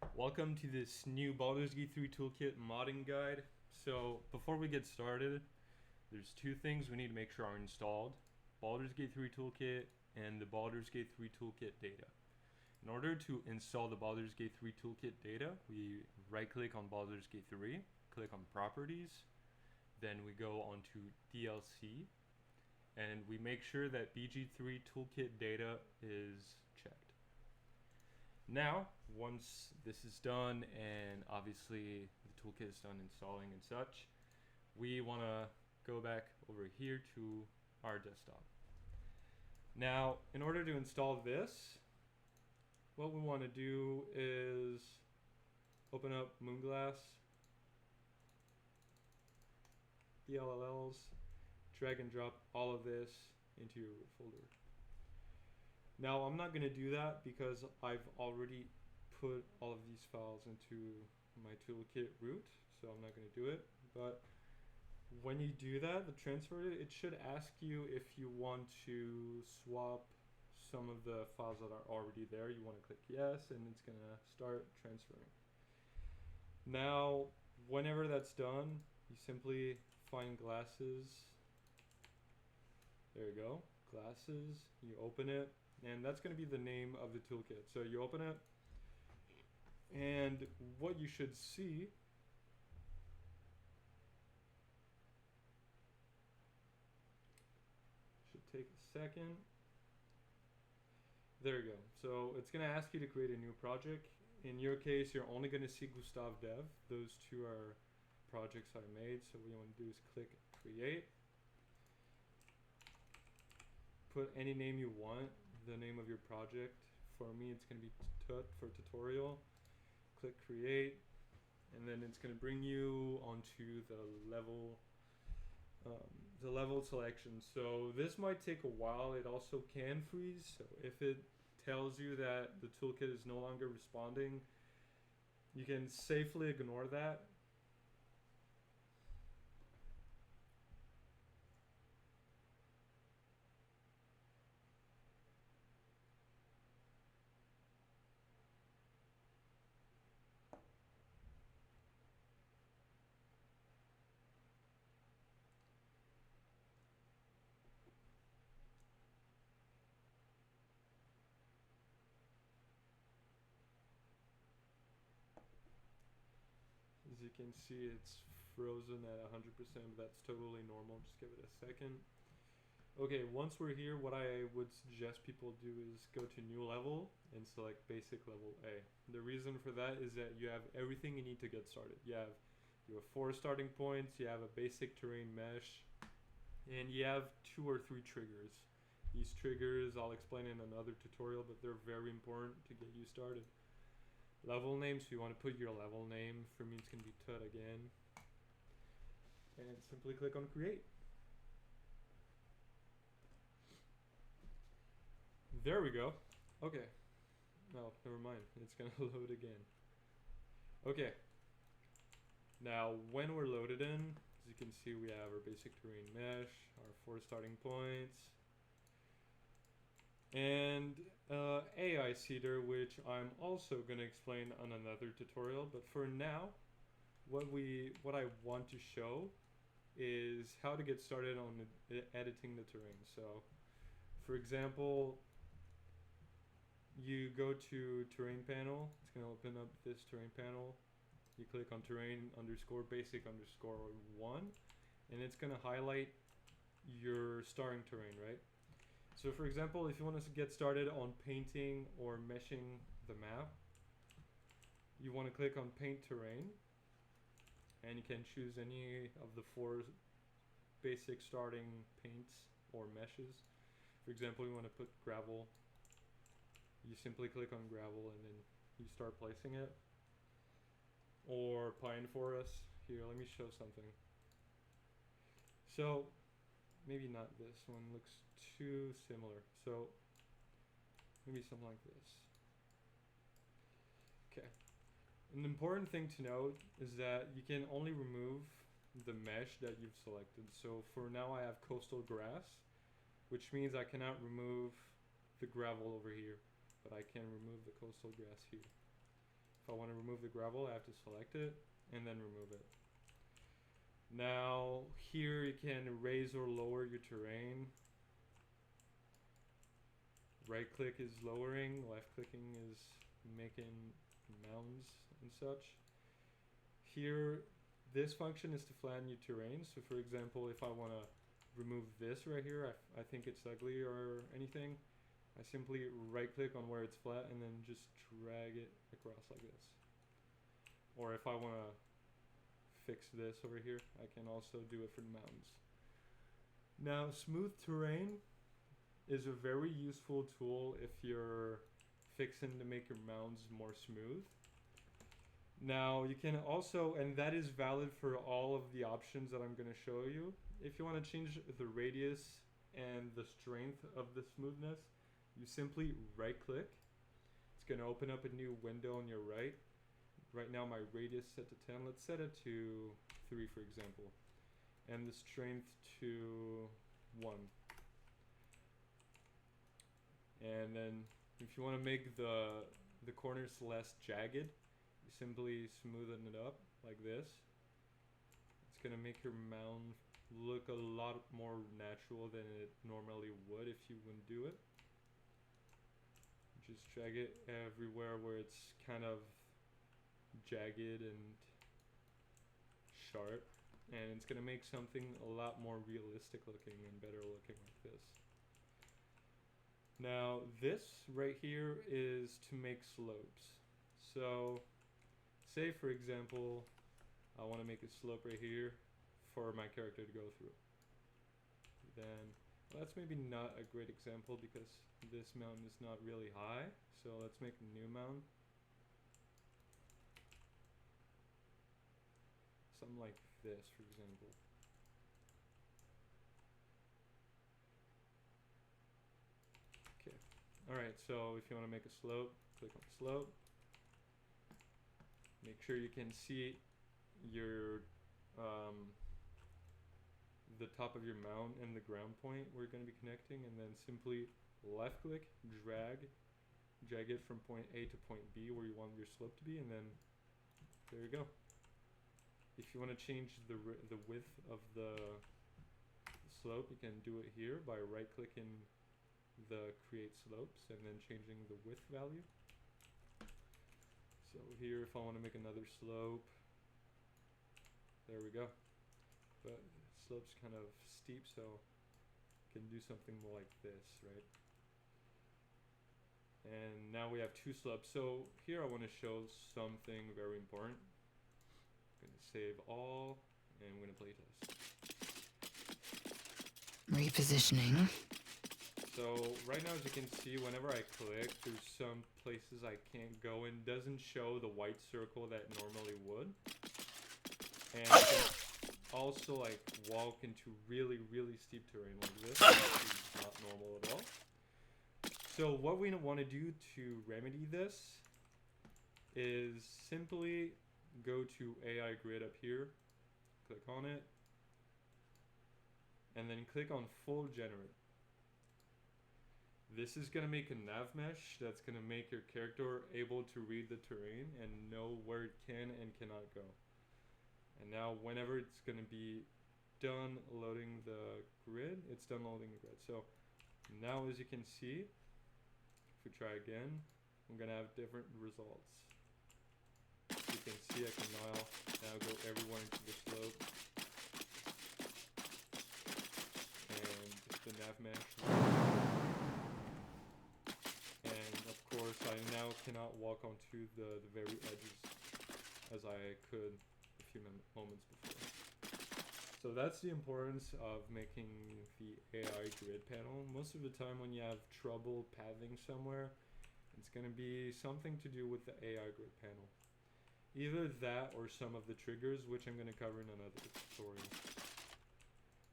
Welcome to this new Baldur's Gate 3 Toolkit modding guide. So before we get started, there's two things we need to make sure are installed. Baldur's Gate 3 Toolkit and the Baldur's Gate 3 Toolkit data. In order to install the Baldur's Gate 3 Toolkit data, we right click on Baldur's Gate 3, click on Properties, then we go onto DLC, and we make sure that BG3 Toolkit data is checked. Now, once this is done and obviously the toolkit is done installing and such, we want to go back over here to our desktop. Now, in order to install this, what we want to do is open up MoonGlass, DLLs, drag and drop all of this into your folder. Now I'm not going to do that because I've already put all of these files into my toolkit root, so I'm not going to do it. But when you do that, the transfer, it should ask you if you want to swap some of the files that are already there. You want to click yes, and it's going to start transferring. Now, whenever that's done, you simply find glasses. There you go, glasses. You open it. And that's going to be the name of the toolkit. So you open it, and what you should see should take a second. There you go. So it's going to ask you to create a new project. In your case, you're only going to see Gustav Dev. Those two are projects I made. So what you want to do is click create. Put any name you want, the name of your project. For me, it's going to be Tut for tutorial. Click create, and then it's going to bring you onto the level selection. So this might take a while. It also can freeze. So if it tells you that the toolkit is no longer responding, you can safely ignore that. As you can see, it's frozen at 100%, but that's totally normal. Just give it a second. Okay, once we're here, what I would suggest people do is go to new level and select basic level A. The reason for that is that you have everything you need to get started. You have 4 starting points, you have a basic terrain mesh, and you have 2 or 3 triggers. These triggers I'll explain in another tutorial, but they're very important to get you started. Level name, so you want to put your level name. For me, it's going to be Tut again. And simply click on create. There we go. Okay. No, never mind. It's going to load again. Okay. Now, when we're loaded in, as you can see, we have our basic terrain mesh, our 4 starting points, and AI seeder, which I'm also going to explain on another tutorial. But for now, what I want to show is how to get started on editing the terrain. So, for example, you go to terrain panel. It's going to open up this terrain panel. You click on terrain underscore basic underscore 1, and it's going to highlight your starting terrain, right? So for example, if you want to get started on painting or meshing the map, you want to click on paint terrain, and you can choose any of the 4 basic starting paints or meshes. For example, you want to put gravel. You simply click on gravel and then you start placing it. Or pine forest. Here, let me show something. So maybe not this one, looks too similar. So maybe something like this. Okay. An important thing to note is that you can only remove the mesh that you've selected. So for now I have coastal grass, which means I cannot remove the gravel over here, but I can remove the coastal grass here. If I want to remove the gravel, I have to select it and then remove it. Now here you can raise or lower your terrain. Right click is lowering, left clicking is making mounds and such. Here, this function is to flatten your terrain. So for example, if I want to remove this right here, I think it's ugly or anything, I simply right click on where it's flat and then just drag it across like this. Or if I want to fix this over here, I can also do it for the mountains. Now, smooth terrain is a very useful tool if you're fixing to make your mounds more smooth. Now you can also, and that is valid for all of the options that I'm going to show you, if you want to change the radius and the strength of the smoothness, you simply right click. It's going to open up a new window on your right. Right now my radius is set to 10. Let's set it to 3 for example, and the strength to 1. And then if you want to make the corners less jagged, you simply smoothen it up like this. It's going to make your mound look a lot more natural than it normally would if you wouldn't do it. Just drag it everywhere where it's kind of jagged and sharp, and it's going to make something a lot more realistic looking and better looking like this. Now this right here is to make slopes. So say for example I want to make a slope right here for my character to go through. Then well, that's maybe not a great example because this mountain is not really high, so let's make a new mountain. Something like this for example. Okay. Alright, so if you want to make a slope, click on slope. Make sure you can see your the top of your mound and the ground point we're going to be connecting, and then simply left click, drag it from point A to point B where you want your slope to be, and then there you go. If you want to change the width of the slope, you can do it here by right clicking the create slopes and then changing the width value. So here if I want to make another slope, there we go. But the slope's kind of steep, so I can do something more like this, right? And now we have 2 slopes. So here I want to show something very important. I'm going to save all, and I'm going to play test. Repositioning. So right now, as you can see, whenever I click, there's some places I can't go and doesn't show the white circle that normally would. And you can also like walk into really, really steep terrain like this, which is not normal at all. So what we want to do to remedy this is simply go to AI grid up here, click on it, and then click on full generate. This is going to make a nav mesh that's going to make your character able to read the terrain and know where it can and cannot go. And now whenever it's going to be done loading the grid, it's done loading the grid. So now as you can see, if we try again, I'm going to have different results. You can see I can now go everywhere into the slope. And the nav mesh. And of course I now cannot walk onto the very edges as I could a few moments before. So that's the importance of making the AI grid panel. Most of the time when you have trouble pathing somewhere, it's going to be something to do with the AI grid panel. Either that or some of the triggers, which I'm going to cover in another tutorial.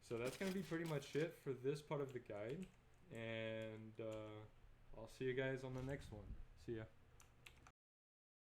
So that's going to be pretty much it for this part of the guide. And I'll see you guys on the next one. See ya.